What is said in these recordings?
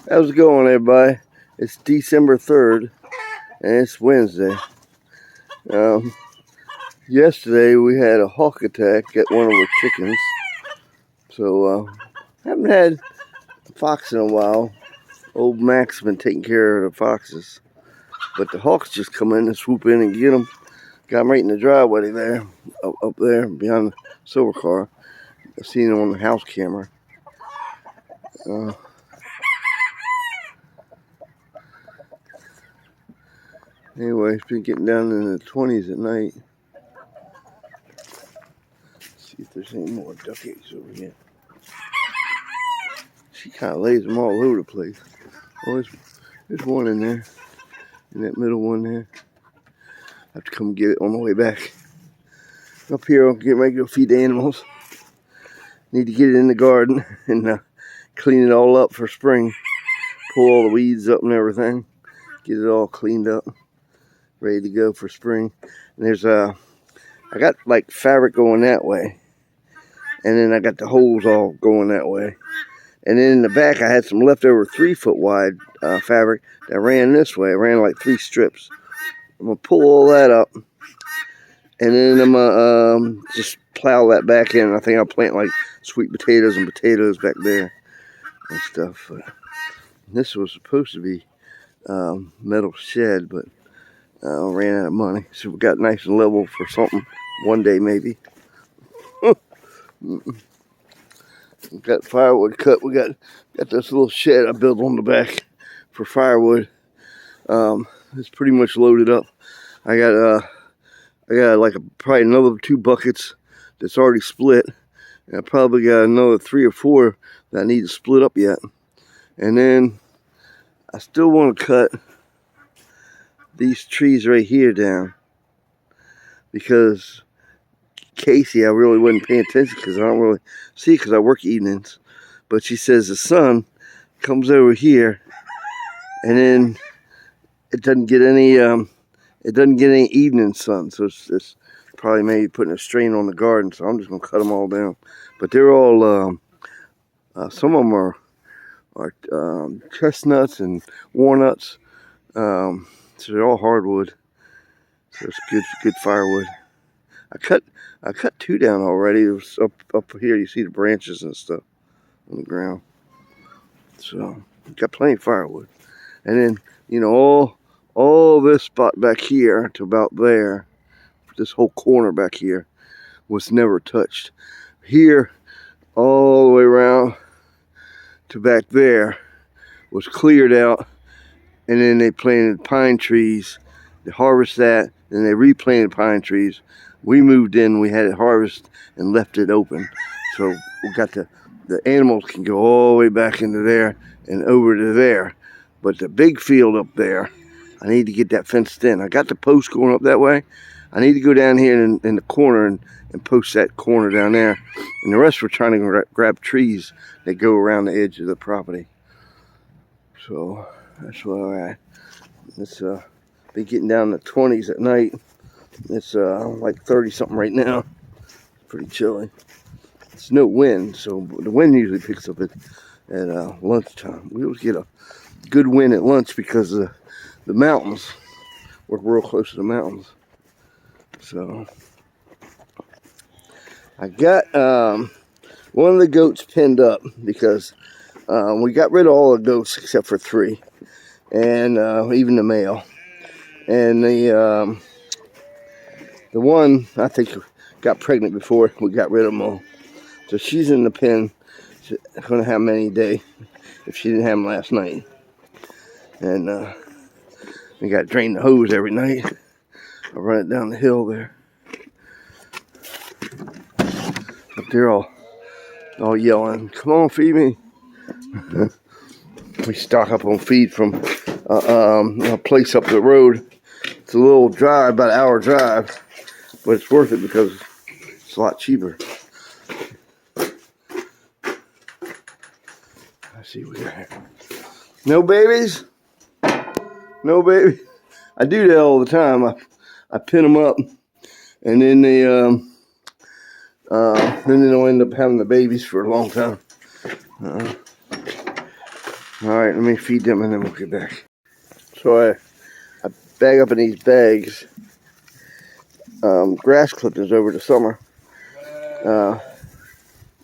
How's it going, everybody? It's December 3rd, and it's Wednesday. Yesterday we had a hawk attack at one of our chickens, so haven't had a fox in a while. Old Mac's been taking care of the foxes, but the hawks just come in and swoop in and get them. Got them right in the driveway there, up there behind the silver car. I've seen it on the house camera. Anyway, it's been getting down in the 20s at night. Let's see if there's any more duck eggs over here. She kind of lays them all over the place. Oh, there's one in there. In that middle one there. I have to come get it on the way back. Up here, I'll get ready to go feed the animals. Need to get it in the garden and clean it all up for spring. Pull all the weeds up and everything. Get it all cleaned up. Ready to go for spring. And there's I got like fabric going that way. And then I got the holes all going that way. And then in the back, I had some leftover 3-foot wide fabric that ran this way. It ran like 3 strips. I'm going to pull all that up. And then I'm going to just plow that back in. I think I'll plant like sweet potatoes and potatoes back there and stuff. This was supposed to be metal shed, but ran out of money. So we got nice and level for something one day maybe. We got firewood cut. We got this little shed I built on the back for firewood. It's pretty much loaded up. I got like probably another 2 buckets that's already split. And I probably got another 3 or 4 that I need to split up yet. And then I still want to cut these trees right here down because Casey, I really wasn't paying attention because I don't really see it because I work evenings. But she says the sun comes over here, and then it doesn't get any evening sun. So it's probably maybe putting a strain on the garden. So I'm just gonna cut them all down. But they're all some of them are chestnuts and walnuts. So they're all hardwood. So it's good firewood. I cut 2 down already. It was up here. You see the branches and stuff on the ground. So got plenty of firewood. And then, you know, all this spot back here to about there, this whole corner back here was never touched. Here, all the way around to back there was cleared out. And then they planted pine trees. They harvested that, and they replanted pine trees. We moved in, we had it harvested and left it open. So we got the animals can go all the way back into there and over to there. But the big field up there, I need to get that fenced in. I got the post going up that way. I need to go down here in the corner and post that corner down there. And the rest we're trying to grab trees that go around the edge of the property. So that's where we're at. It's been getting down to 20s at night. It's like 30 something right now. Pretty chilly. It's no wind, so the wind usually picks up at lunchtime. We always get a good wind at lunch because the mountains. We're real close to the mountains. So I got one of the goats pinned up because we got rid of all the goats except for 3, and even the male. And the one, I think, got pregnant before we got rid of them all. So she's in the pen. She's going to have them any day if she didn't have them last night. And we got to drain the hose every night. I run it down the hill there. But they're all yelling, "Come on, feed me." We stock up on feed from a place up the road. It's a little drive, about an hour drive. But it's worth it because it's a lot cheaper. Let's see what we got here. No babies? No baby. I do that all the time. I pin them up, and then they don't end up having the babies for a long time. Alright, let me feed them and then we'll get back. So I bag up in these bags grass clippings over the summer.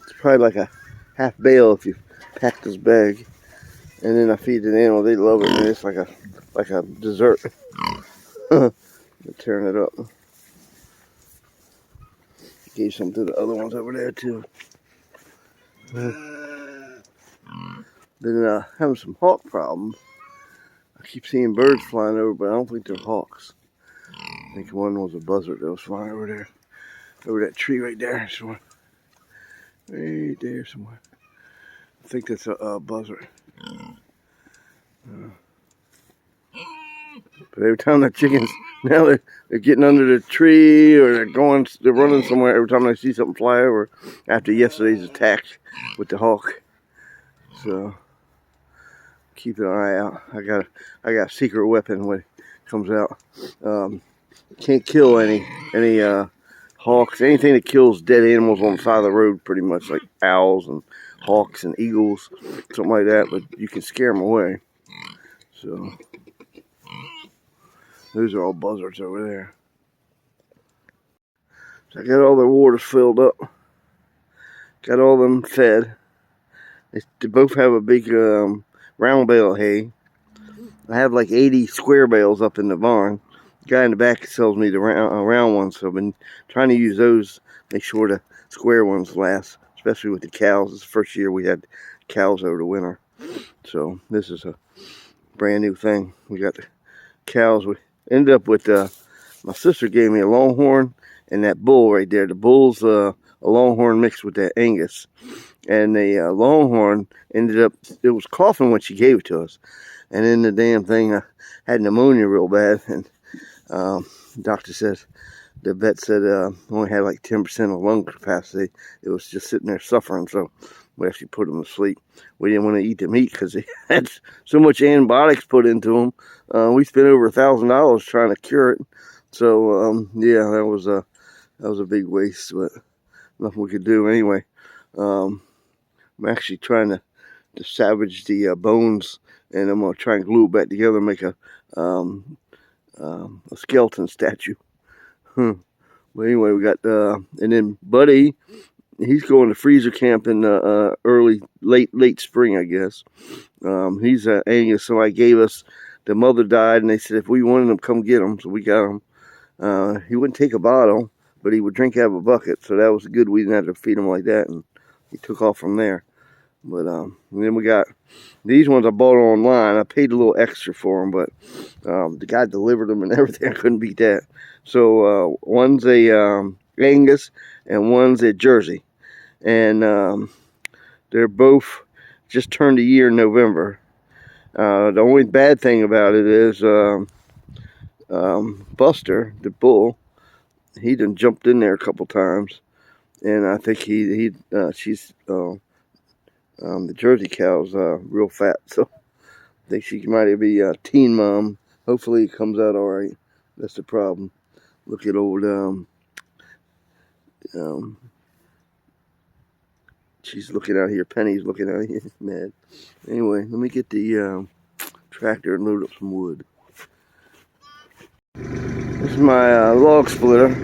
It's probably like a half bale if you pack this bag. And then I feed the animal. They love it, and it's like a dessert. Tearing it up. Gave some to the other ones over there too. Been having some hawk problems. I keep seeing birds flying over, but I don't think they're hawks. I think one was a buzzard that was flying over there. Over that tree right there. Somewhere. Right there somewhere. I think that's a buzzard. But every time the chickens, now they're getting under the tree or they're running somewhere every time they see something fly over after yesterday's attack with the hawk. So keep an eye out. I got a secret weapon when it comes out. Can't kill any hawks, anything that kills dead animals on the side of the road, pretty much, like owls and hawks and eagles, something like that, but you can scare them away. So those are all buzzards over there. So I got all their waters filled up. Got all them fed. They both have a big round bale of hay. I have like 80 square bales up in the barn. The guy in the back sells me the round ones, so I've been trying to use those, make sure the square ones last, especially with the cows. It's the first year we had cows over the winter. So this is a brand new thing. We got the cows. We ended up with, my sister gave me a Longhorn and that bull right there. The bull's a Longhorn mixed with that Angus. And the Longhorn ended up, it was coughing when she gave it to us. And then the damn thing had pneumonia real bad. And doctor said, the vet said only had like 10% of lung capacity. It was just sitting there suffering. So we actually put him to sleep. We didn't want to eat the meat because he had so much antibiotics put into him. We spent over $1,000 trying to cure it. So yeah, that was a big waste, but nothing we could do anyway. I'm actually trying to salvage the bones, and I'm gonna try and glue it back together and make a skeleton statue. But anyway, we got and then Buddy, he's going to freezer camp in late spring, I guess. He's Angus, so I gave us. The mother died, and they said if we wanted him, come get him. So we got him. He wouldn't take a bottle, but he would drink out of a bucket. So that was good. We didn't have to feed him like that, and he took off from there. But and then we got these ones I bought online. I paid a little extra for them, but the guy delivered them and everything. I couldn't beat that. So one's a Angus and one's a Jersey, and they're both just turned a year in November. The only bad thing about it is Buster, the bull, he done jumped in there a couple times, and I think she's the Jersey cow's real fat, so I think she might be a teen mom. Hopefully it comes out all right. That's the problem. Look at old she's looking out here. Penny's looking out here, mad. Anyway, let me get the tractor and load up some wood. This is my log splitter.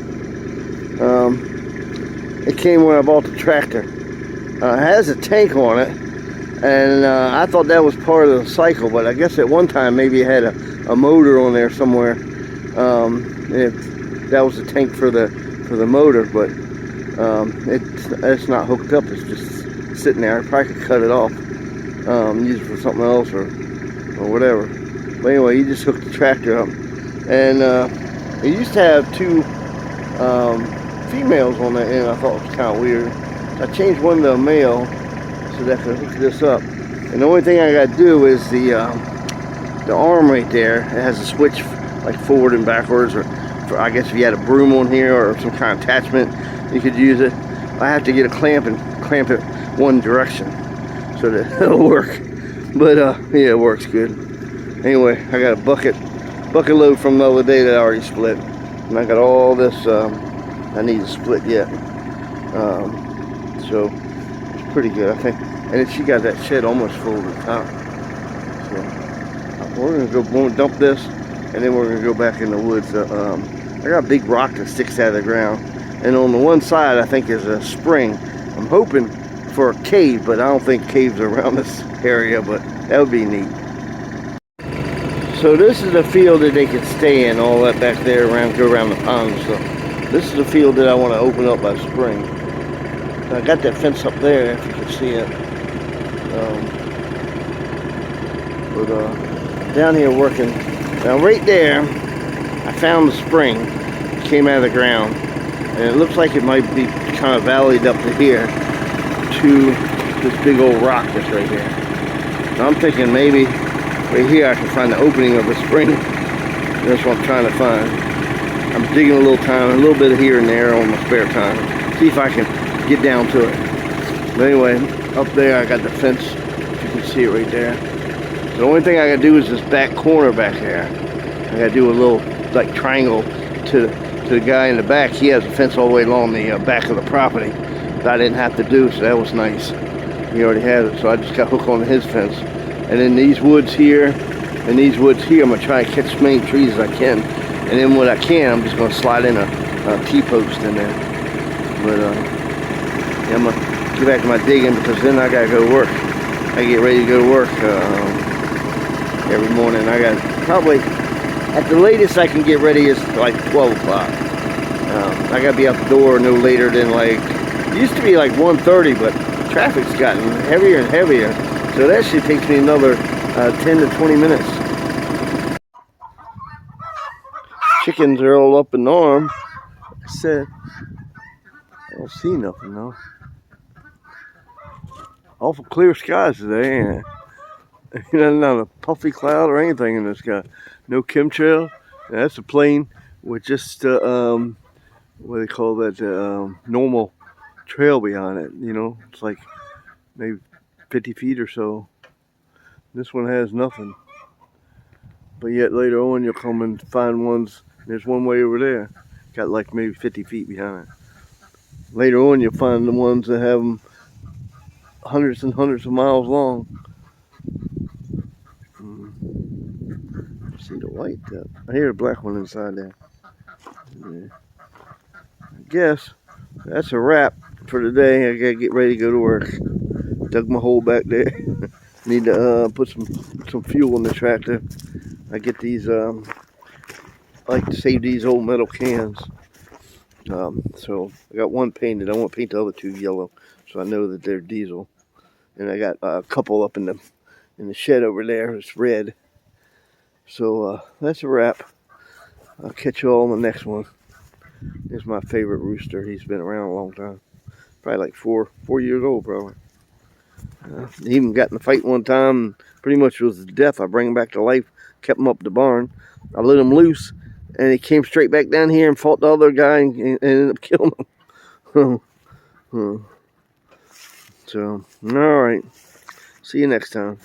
It came when I bought the tractor. It has a tank on it, and I thought that was part of the cycle, but I guess at one time maybe it had a motor on there somewhere. That was the tank for the motor, but it's not hooked up. It's just sitting there. I probably could cut it off, use it for something else or whatever. But anyway, you just hook the tractor up, and it used to have two females on the end. I thought it was kind of weird. I changed one to a male so that I could hook this up. And the only thing I got to do is the arm right there. It has a switch like forward and backwards, or for, I guess if you had a broom on here or some kind of attachment, you could use it. I have to get a clamp and clamp it one direction so that it'll work. But yeah, it works good. Anyway, I got a bucket load from the other day that I already split, and I got all this I need to split yet. So it's pretty good, I think. And then she got that shed almost full to the top. So we're gonna go dump this, and then we're gonna go back in the woods. I got a big rock that sticks out of the ground, and on the one side I think there's a spring. I'm hoping for a cave, but I don't think caves are around this area, but that would be neat. So this is the field that they can stay in, all that back there around, go around the pond and stuff. This is the field that I want to open up by spring. I got that fence up there, if you can see it. Down here working. Now right there, I found the spring. It came out of the ground. And it looks like it might be kind of valleyed up to here to this big old rock that's right here. Now I'm thinking maybe right here I can find the opening of the spring. That's what I'm trying to find. I'm digging a little bit of here and there on my spare time. See if I can get down to it. But anyway, up there I got the fence, if you can see it right there. The only thing I gotta do is this back corner back there. I gotta do a little like triangle to the guy in the back. He has a fence all the way along the back of the property that I didn't have to do, so that was nice. He already had it, so I just got hooked on his fence. And then these woods here and these woods here, I'm gonna try to catch as many trees as I can. And then when I can, I'm just gonna slide in a T-post in there. But yeah, I'm gonna get back to my digging because then I gotta go to work. I get ready to go to work every morning. I got probably, at the latest I can get ready is like 12 o'clock. I gotta be out the door no later than like, it used to be like 1:30, but traffic's gotten heavier and heavier. So that should take me another 10 to 20 minutes. Chickens are all up in arm. Like I said, I don't see nothing though. Awful clear skies today, ain't it? Not a puffy cloud or anything in the sky. No chemtrail. That's a plane with just what do they call that? Normal trail behind it. You know, it's like maybe 50 feet or so. This one has nothing. But yet later on you'll come and find ones. There's one way over there. Got like maybe 50 feet behind it. Later on you'll find the ones that have them hundreds and hundreds of miles long. See the white tip. I hear a black one inside there. Yeah. I guess that's a wrap for today. I gotta get ready to go to work. Dug my hole back there. Need to put some fuel in the tractor. I get these. I like to save these old metal cans. So I got one painted. I want to paint the other two yellow, so I know that they're diesel. And I got a couple up in the shed over there. It's red. So that's a wrap. I'll catch you all in the next one. This is my favorite rooster. He's been around a long time. Probably like four years old, probably. He even got in a fight one time. Pretty much was his death. I bring him back to life. Kept him up the barn. I let him loose, and he came straight back down here and fought the other guy and ended up killing him. So, all right. See you next time.